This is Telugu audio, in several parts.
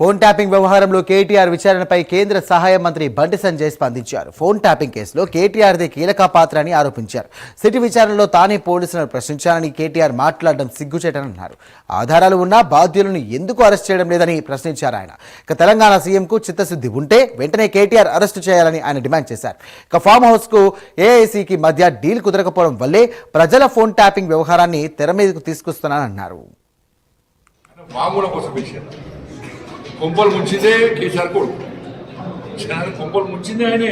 ఫోన్ ట్యాపింగ్ వ్యవహారంలో కేటీఆర్ విచారణపై కేంద్ర సహాయ మంత్రి బండి సంజయ్ స్పందించారు. ఫోన్ ట్యాపింగ్ కేసులో కేటీఆర్దే కీలక పాత్ర అని ఆరోపించారు. సిటీ విచారణలో తానే పోలీసులను ప్రశ్నించానని కేటీఆర్ మాట్లాడడం సిగ్గుచేటనన్నారు. ఆధారాలు ఉన్నా బాధ్యులను ఎందుకు అరెస్ట్ చేయడం లేదని ప్రశ్నించారు ఆయన. ఇక తెలంగాణ సీఎంకు చిత్తశుద్ధి ఉంటే వెంటనే కేటీఆర్ అరెస్టు చేయాలని ఆయన డిమాండ్ చేశారు. ఇక ఫామ్ హౌస్ కు ఏఐసీకి మధ్య డీల్ కుదరకపోవడం వల్లే ప్రజల ఫోన్ ట్యాపింగ్ వ్యవహారాన్ని తెర మీదకు తీసుకొస్తున్నానన్నారు. కొంపలు ముంచిందే కేసీఆర్ కొడుకు. కొంపలు ముంచిందే ఆయనే.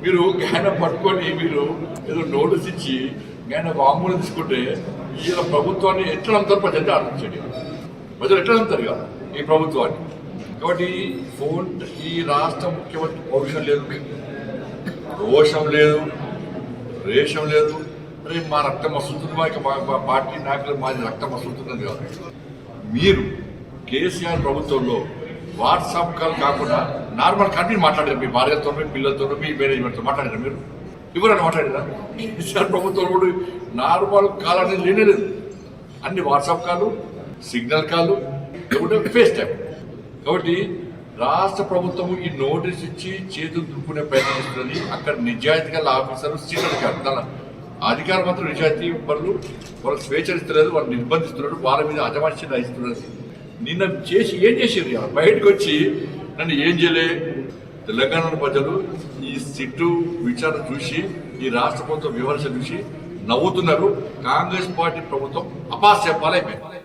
మీరు ఆయన పట్టుకొని మీరు ఏదో నోటీస్ ఇచ్చి ఆయన వాంగ్మూలం తీసుకుంటే ఈయన ప్రభుత్వాన్ని ఎట్లా నమ్ముతారు ప్రజలు ఆలోచించండి. ప్రజలు ఎట్లా నమ్ముతారు కదా ఈ ప్రభుత్వాన్ని. కాబట్టి ఫోన్ ఈ రాష్ట్ర ముఖ్యమంత్రి పౌరుషం లేదు, రోషం లేదు, రేషం లేదు. అరే మా రక్తం వస్తుంటుంది, మా పార్టీ నాయకులు మాది రక్తం వస్తుంటున్నది కాదు. మీరు కేసీఆర్ ప్రభుత్వంలో వాట్సాప్ కాల్ కాకుండా నార్మల్ కంటిన్యూ మాట్లాడారు. మీ భార్యతో, మీ పిల్లలతో, మీ మేనేజ్మెంట్తో మాట్లాడారు. మీరు ఎవరైనా మాట్లాడారా? కేసీఆర్ ప్రభుత్వంలో కూడా నార్మల్ కాల్ అనేది లేనేలేదు. అన్ని వాట్సాప్ కాలు, సిగ్నల్ కాలు, లేకుంటే ఫేస్ టైం. కాబట్టి రాష్ట్ర ప్రభుత్వం ఈ నోటీస్ ఇచ్చి చేతులు దుక్కునే ప్రయత్నం చేస్తున్నది. అక్కడ నిజాయితీ గల ఆఫీసర్లు సీనియర్ అధికారులు, తన అధికారం మాత్రం నిజాయితీ పనులు వాళ్ళకి స్వేచ్ఛనిస్తలేదు, వాళ్ళు నిర్బంధిస్తున్నారు, వాళ్ళ మీద అజమాయిషీ ఇస్తున్నారు. నిన్న చేసి ఏం చేసారు? బయటకు వచ్చి నన్ను ఏం చేయలే. తెలంగాణ ప్రజలు ఈ సిట్టు విచారణ చూసి, ఈ రాష్ట్ర ప్రభుత్వం విమర్శ చూసి నవ్వుతున్నారు. కాంగ్రెస్ పార్టీ ప్రభుత్వం అపాస్య పాలైపోయింది.